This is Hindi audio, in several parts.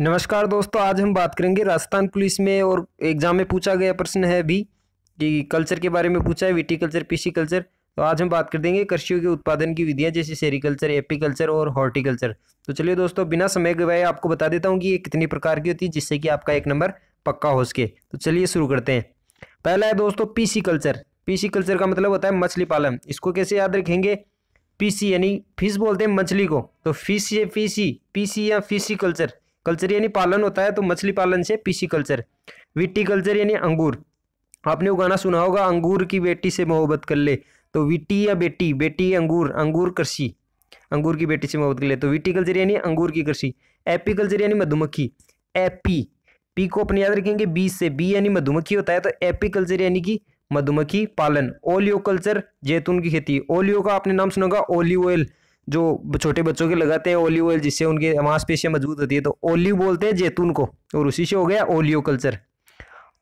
नमस्कार दोस्तों, आज हम बात करेंगे राजस्थान पुलिस में और एग्जाम में पूछा गया प्रश्न है भी कि कल्चर के बारे में पूछा है, विटीकल्चर, पीसी कल्चर। तो आज हम बात कर देंगे कृषियों के उत्पादन की विधियां जैसे सेरीकल्चर, एपीकल्चर और हॉर्टिकल्चर। तो चलिए दोस्तों, बिना समय गवाए आपको बता देता हूँ कि ये कितनी प्रकार की होती है जिससे कि आपका एक नंबर पक्का हो सके। तो चलिए शुरू करते हैं। पहला है दोस्तों पीसी कल्चर। पीसी कल्चर का मतलब होता है मछली पालन। इसको कैसे याद रखेंगे? पीसी यानी फिश बोलते हैं मछली को, तो फिश से पीसी, पीसी या फिशी कल्चर। कल्चर यानी पालन होता है, तो मछली पालन से पीसी कल्चर। विटी कल्चर यानी अंगूर। आपने वो गाना सुना होगा, अंगूर की बेटी से मोहब्बत कर ले। तो विटी या बेटी, बेटी अंगूर, अंगूर कृषि, अंगूर की बेटी से मोहब्बत कर ले। तो विटी कल्चर यानी अंगूर की कृषि। एपी कल्चर यानी मधुमक्खी। एपी, पी को अपने याद रखेंगे, बी से, बी यानी मधुमक्खी होता है, तो एपी कल्चर यानी कि मधुमक्खी पालन। ओलियो कल्चर, जैतून की खेती। ओलियो का आपने नाम सुना होगा, ओलिव ऑयल, जो छोटे बच्चों के लगाते हैं ओलिव ऑयल, जिससे उनके मांसपेशियां मजबूत होती है। तो ओलिव बोलते हैं जैतून को, और उसी से हो गया ओलियो कल्चर।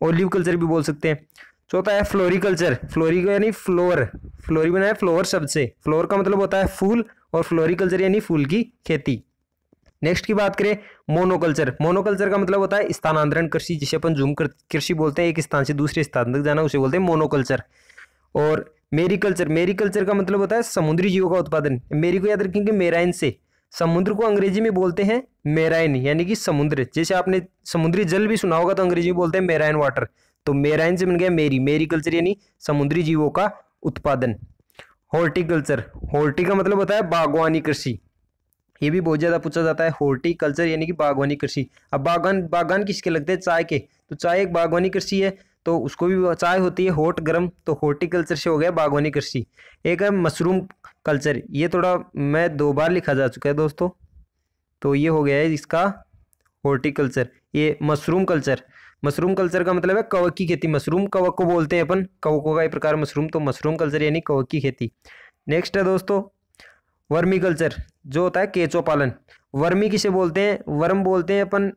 ओलिव कल्चर भी बोल सकते हैं। चौथा है फ्लोरिकल्चर। फ्लोरी यानी फ्लोर, फ्लोरी बना है फ्लोर शब्द से। फ्लोर का मतलब होता है फूल, और फ्लोरिकल्चर यानी फूल की खेती। नेक्स्ट की बात करें, मोनोकल्चर। मोनोकल्चर का मतलब होता है स्थानांतरण कृषि, जिसे अपन झूम कृषि बोलते हैं, एक स्थान से दूसरे स्थान तक जाना, उसे बोलते हैं मोनोकल्चर। और मेरीकल्चर, मेरीकल्चर का मतलब होता है समुद्री जीवों का उत्पादन। मेरी को याद रखेंगे मेराइन से। समुद्र को अंग्रेजी में बोलते हैं मेराइन, यानी कि समुद्र। जैसे आपने समुद्री जल भी सुना होगा, तो अंग्रेजी में बोलते हैं मेराइन वाटर। तो मेराइन से बन गया मेरी, मेरीकल्चर यानी समुद्री जीवों का उत्पादन। हॉर्टिकल्चर, हॉर्टी का मतलब होता है बागवानी कृषि। ये भी बहुत ज्यादा पूछा जाता है, हॉर्टिकल्चर यानी कि बागवानी कृषि। अब बागान, बागान किसके लगते हैं? चाय के। तो चाय एक बागवानी कृषि है, तो उसको भी चाय होती है हॉट, गर्म, तो हॉर्टिकल्चर से हो गया बागवानी कृषि। एक है मशरूम कल्चर। ये थोड़ा मैं 2 बार लिखा जा चुका है दोस्तों, तो ये हो गया है इसका हॉर्टिकल्चर। ये मशरूम कल्चर। मशरूम कल्चर का मतलब है कवक की खेती। मशरूम, कवक को बोलते हैं अपन, कवकों का एक प्रकार मशरूम, तो मशरूम कल्चर यानी कवक की खेती। नेक्स्ट है दोस्तों वर्मी कल्चर, जो होता है केंचुआ पालन। वर्मी किसे बोलते हैं? वर्म बोलते हैं अपन,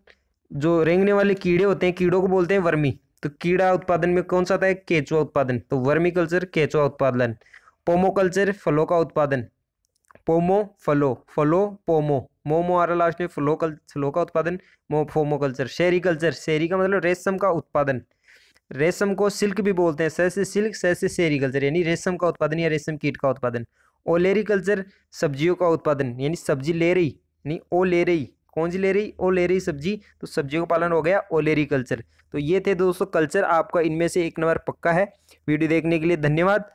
जो रेंगने वाले कीड़े होते हैं, कीड़ों को बोलते हैं वर्मी। तो कीड़ा उत्पादन में कौन सा आता है? केंचुआ उत्पादन। तो वर्मी कल्चर केंचुआ उत्पादन। पोमो कल्चर, फलों का उत्पादन। पोमो फलो, फलो पोमो, मोमो आ रहा लास्ट में, फलों का उत्पादन, फोमो कल्चर। शेरी कल्चर, शेरी का मतलब रेशम का उत्पादन। रेशम को सिल्क भी बोलते हैं, स से सिल्क, स से सेरी कल्चर यानी रेशम का उत्पादन या रेशम कीट का उत्पादन। ओलेरी कल्चर, सब्जियों का उत्पादन, यानी सब्जी ले रही, नहीं ओ ले रही, कौन सी ले रही? ओ ले रही सब्जी, तो सब्जियों का पालन हो गया ओलेरी कल्चर। तो ये थे दोस्तों कल्चर, आपका इनमें से एक नंबर पक्का है। वीडियो देखने के लिए धन्यवाद।